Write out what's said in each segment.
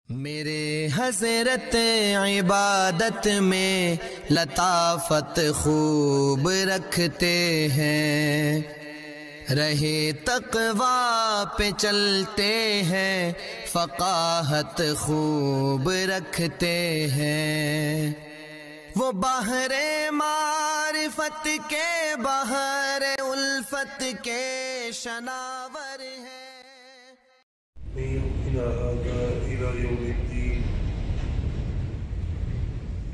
میرے حضرت عبادت میں لطافت خوب رکھتے ہیں، رہے تقویٰ پہ چلتے ہیں، فقاہت خوب رکھتے ہیں۔ وہ بحر معرفت کے بحر الفت کے شناور ہیں۔ إلى يوم الدين.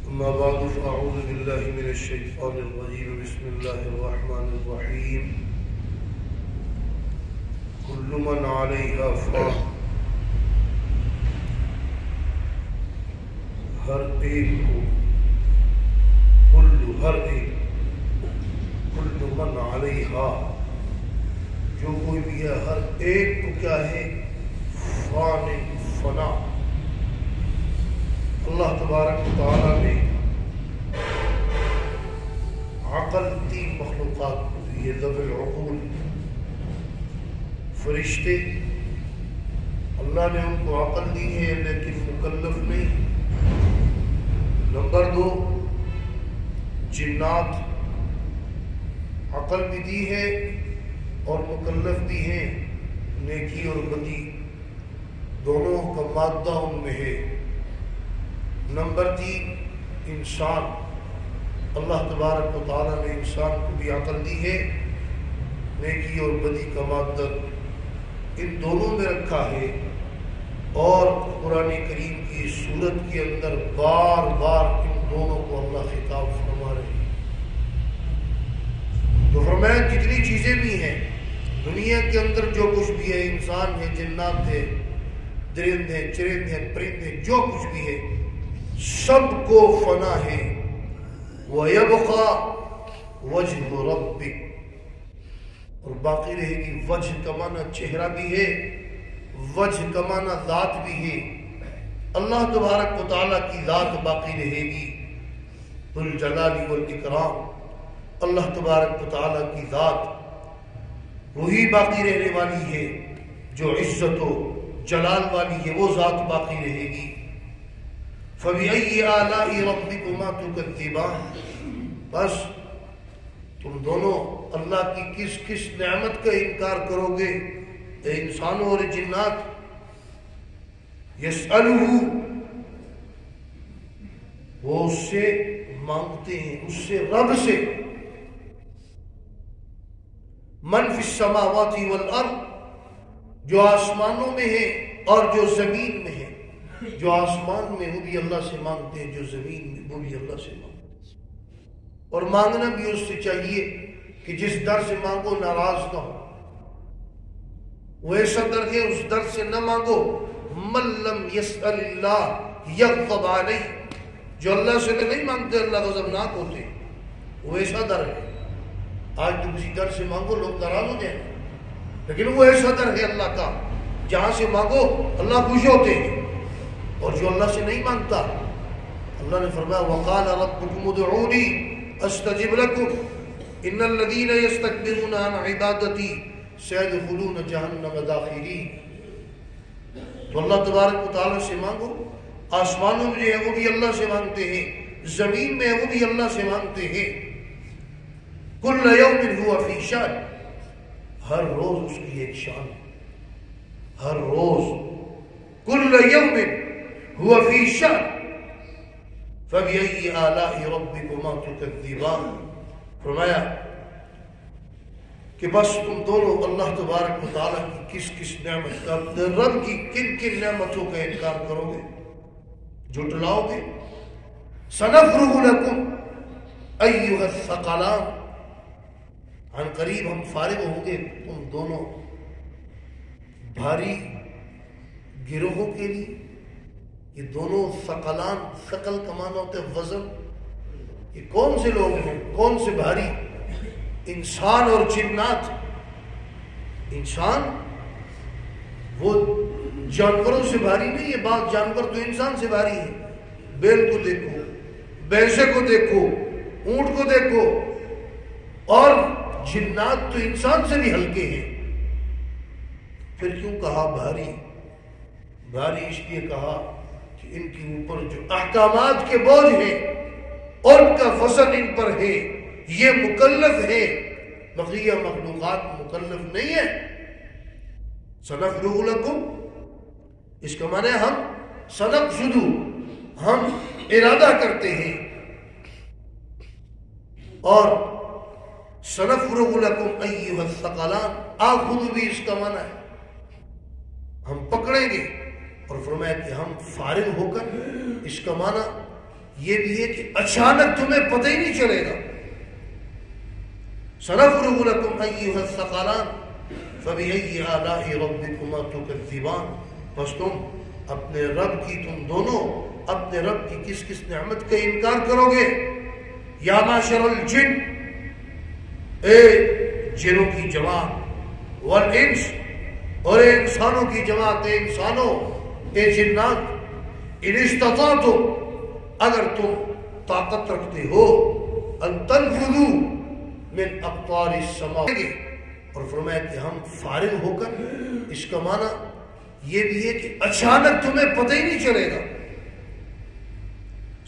أما بعد فأعوذ بالله من الشيطان الرجيم. بسم الله الرحمن الرحيم. كل من عليها فان، ہر ایک کو، ہر ایک، كل من عليها، جو کوئی بھی ہے ہر ایک کو کیا ہے؟ فان، فنا۔ اللہ تبارک و تعالیٰ نے عقل تین مخلوقات کو دی ہے، ذوی العقول، فرشتے، اللہ نے ان کو عقل دی ہے لیکن مکلف نہیں۔ نمبر دو، جنات، عقل بھی دی ہے اور مکلف بھی ہیں، نیکی اور بدی دونوں کا مادہ ان میں ہے۔ نمبر تین، انسان، اللہ تبارک و تعالیٰ نے انسان کو بھی عقل دی ہے، نیکی اور بدی کا مادہ ان دونوں میں رکھا ہے، اور قرآن کریم کی سورت کے اندر بار بار ان دونوں کو اللہ خطاب فرما رہے ہیں۔ تو فرمایا جتنی چیزیں بھی ہیں دنیا کے اندر، جو کچھ بھی ہے، انسان ہے، جنات ہے، درند ہیں، چرند ہیں، پرند ہیں، جو کچھ بھی ہے، سب کو فنا ہے۔ وَيَبْقَى وَجْهُ رَبِّكَ، اور باقی رہے گی۔ وجہ کا معنی چہرہ بھی ہے، وجہ کا معنی ذات بھی ہے۔ اللہ تبارک و تعالیٰ کی ذات باقی رہے گی، ذو الجلال والاکرام۔ اللہ تبارک و تعالیٰ کی ذات وہی باقی رہنے والی ہے جو عزت و جلال والی ہے، وہ ذات باقی رہے گی۔ فَبِأَيِّ آلَاءِ رَبِّكُمَا تُكَذِّبَانِ، بس تم دونوں اللہ کی کس کس نعمت کا انکار کرو گے اے انسانوں اور جنات؟ یسألہ، وہ اس سے مانگتے ہیں، اس سے، رب سے۔ من فی السماوات والارض، جو آسمانوں میں ہے اور جو زمین میں ہے۔ جو آسمان میں وہ بھی اللہ سے مانگتے ہیں، جو زمین میں وہ بھی اللہ سے مانگتے ہیں۔ اور مانگنا بھی اس سے چاہیے کہ جس در سے مانگو ناراض نہ ہو، وہ ایسا در ہے اس در سے نہ مانگو۔ من لم یسأل اللہ یغضب علیہ، جو اللہ سے نہیں مانگتے اللہ غضبناک ہوتے، وہ ایسا در ہے۔ آج تو کسی در سے مانگو لوگ ناراض ہو جائیں، لیکن وہ ایسا در ہے اللہ کا جہاں سے مانگو اللہ خوش ہوتے ہیں۔ اور جو اللہ سے نہیں مانگتا، اللہ نے فرمایا وَقَالَ رَبُّكُمُ ادْعُونِي أَسْتَجِبْ لَكُمْ إِنَّ الَّذِينَ يَسْتَكْبِرُونَ عَنْ عِبَادَتِي سَيَدْخُلُونَ جَهَنَّمَ دَاخِرِينَ۔ تو اللہ تبارک و تعالیٰ سے مانگو۔ آسمانوں میں جو ہے وہ بھی اللہ سے مانگتے ہیں، زمین میں وہ بھی اللہ سے مانگتے ہیں۔ كُلَّ يَوْمٍ هُوَ فِي شَأْنٍ، ہر روز اس کی ایک شان ہے، ہر روز۔ كُلَّ يَوْمٍ هُوَ فِي شَأْنٍ فَبِأَيِّ آلَاءِ رَبِّكُمَا تُكَذِّبَانِ، فرمایا کہ بس تم دونوں اللہ تبارک و تعالیٰ کی کس کس نعمت کا، رب کی کن کن نعمتوں کا انکار کرو گے، جھٹلاؤ گے۔ سَنَفْرُغُ لَكُمْ أَيُّهَا الثَّقَلَانِ، عن قریب ہم فارغ ہوں گے تم دونوں بھاری گروہوں کے لیے۔ یہ دونوں ثقلان، ثقل کا معنی ہوتا ہے وزن۔ یہ کون سے لوگ ہیں، کون سے بھاری؟ انسان اور جنات۔ انسان وہ جانوروں سے بھاری نہیں ہے، بعض جانور تو انسان سے بھاری ہے۔ بیل کو دیکھو، بھینسے کو دیکھو، اونٹ کو دیکھو، اور جنات تو انسان سے بھی ہلکے ہیں۔ پھر کیوں کہا بھاری؟ بھاری اس لیے کہا کہ ان کے اوپر جو احکامات کے بوجھ ہیں ان کا وزن ان پر ہے، یہ مکلف ہے، بقیہ مخلوقات مکلف نہیں ہے۔ سنفرغ لکم، اس کا معنی ہم سنقصد، ہم ارادہ کرتے ہیں، اور سنفرغ لکم ایھا الثقلان، آخذ بھی اس کا معنی ہے ہم پکڑیں گے، اور فرمایا کہ ہم فارغ ہو کر، اس کا معنی یہ بھی ہے کہ اچانک تمہیں پتہ ہی نہیں چلے گا۔ سنفرغ لکم ایھا الثقلان فبأي آلاء ربكما تكذبان، بس تم اپنے رب کی، تم دونوں اپنے رب کی کس کس نعمت کا انکار کرو گے؟ یا معشر الجن، اے جنوں کی جماعت، والانس، اور اے انسانوں کی جماعت، اے انسانوں، اے جنات، ان استطعتم، اگر تم طاقت رکھتے ہو، ان تنفذوا من اقطار السماوات، اور فرمایا کہ ہم فارغ ہو کر، اس کا معنی یہ بھی ہے کہ اچانک تمہیں پتہ ہی نہیں چلے گا۔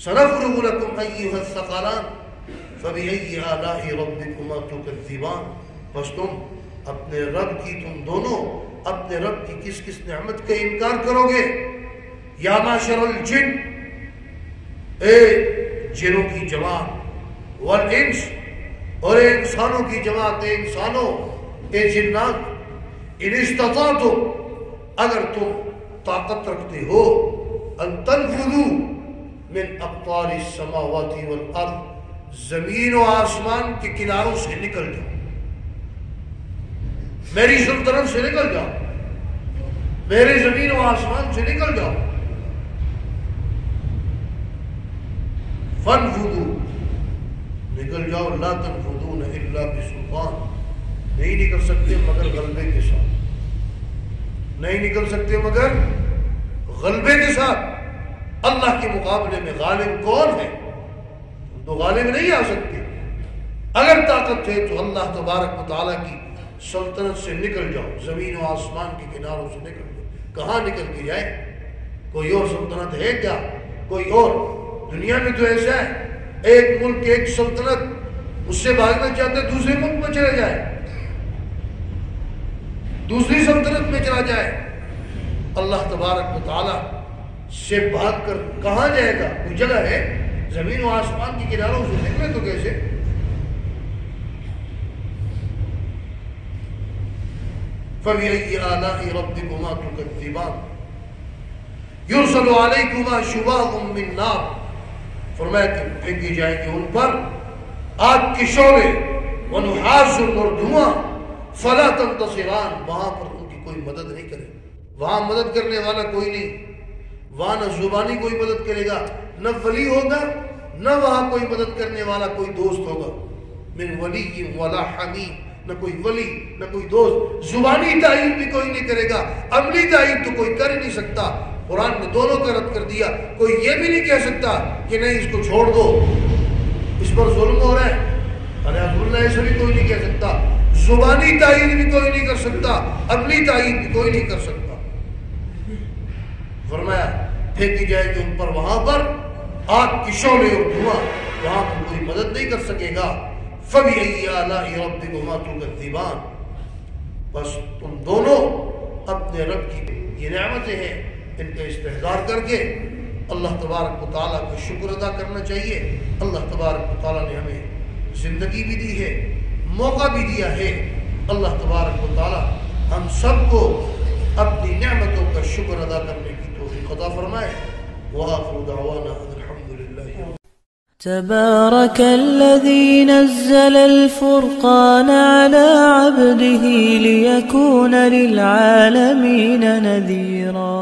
سنفرغ لکم ایھا الثقلان فبأي آلاء ربكما تكذبان، بس تم اپنے رب کی، تم دونوں اپنے رب کی کس کس نعمت کا انکار کرو گے؟ یا معشر الجن، اے جنوں کی جماعت، والانس، اور اے انسانوں کی جماعت، اے انسانوں، اے جنات، ان استطعتم، اگر تم طاقت رکھتے ہو، ان تنفذوا من اقطار السماوات والارض، زمین و آسمان کے کناروں سے نکل جاؤ، میری سلطنت سے نکل جاؤ، میرے زمین و آسمان سے نکل جاؤ۔ فانفذوا، نکل جاؤ، لا تنفذون الا بسلطان، نہیں نکل سکتے مگر غلبے کے ساتھ، نہیں نکل سکتے مگر غلبے کے ساتھ۔ اللہ کے مقابلے میں غالب کون ہے؟ تم تو غالب نہیں آ سکتے۔ اگر طاقت ہے تو اللہ تبارک و تعالیٰ کی سلطنت سے نکل جاؤ، زمین و آسمان کے کناروں سے نکل جاؤ۔ کہاں نکل کے جائے؟ کوئی اور سلطنت ہے کیا؟ کوئی اور؟ دنیا میں تو ایسا ہے، ایک ملک ایک سلطنت، اس سے بھاگنا چاہتے دوسرے ملک میں چلے جائے، دوسری سلطنت میں چلا جائے۔ اللہ تبارک و تعالیٰ سے بھاگ کر کہاں جائے گا؟ کوئی جگہ ہے؟ زمین و آسمان کے کناروں سے نکلے تو کیسے؟ فَبِأَيِّ آلَاءِ رَبِّكُمَا تُكَذِّبَانِ يُرْسَلُ عَلَيْكُمَا شُوَاظٌ مِّن نَّارٍ، فرمایا کہ پھینکی جائیں گے ان پر آگ کے شعلے، وَنُحَاسٌ، اور دھواں، فَلَا تَنتَصِرَانِ، وہاں پر ان کی کوئی مدد نہیں کرے، وہاں مدد کرنے والا کوئی نہیں، وہاں نہ زبانی کوئی مدد کرے گا، نہ ولی ہوگا، نہ وہاں کوئی مدد کرنے والا کوئی دوست ہوگا، من ولی ولا حمیم، نہ کوئی ولی نہ کوئی دوست، زبانی تائید بھی کوئی نہیں کرے گا، عملی تائید تو کوئی کر ہی نہیں سکتا۔ قرآن نے دونوں کا رد کر دیا، کوئی یہ بھی نہیں کہہ سکتا کہ نہیں اس کو چھوڑ دو، اس پر ظلم ہو رہا ہے، اللہ ایسا بھی کوئی نہیں کہہ سکتا، زبانی تائید بھی کوئی نہیں کر سکتا، عملی تائید بھی کوئی نہیں کر سکتا۔ فرمایا پھینکی جائے گی ان پر وہاں پر آگ کی شعلے اور دھواں، وہاں پر کوئی مدد نہیں کر سکے گا۔ فَبِأَيِّ آلَاءِ رَبِّكُمَا تُكَذِّبَانِ، بس تم دونوں اپنے رب کی یہ نعمتیں ہیں ان کا استحضار کر کے اللہ تبارک و تعالیٰ کا شکر ادا کرنا چاہیے۔ اللہ تبارک و تعالیٰ نے ہمیں زندگی بھی دی ہے، موقع بھی دیا ہے۔ اللہ تبارک و تعالیٰ ہم سب کو اپنی نعمتوں کا شکر ادا کرنے کی توفیق عطا فرمائے۔ وآخر دعوانا الحمد للہ۔ تبارك الذي نزل الفرقان على عبده ليكون للعالمين نذيرا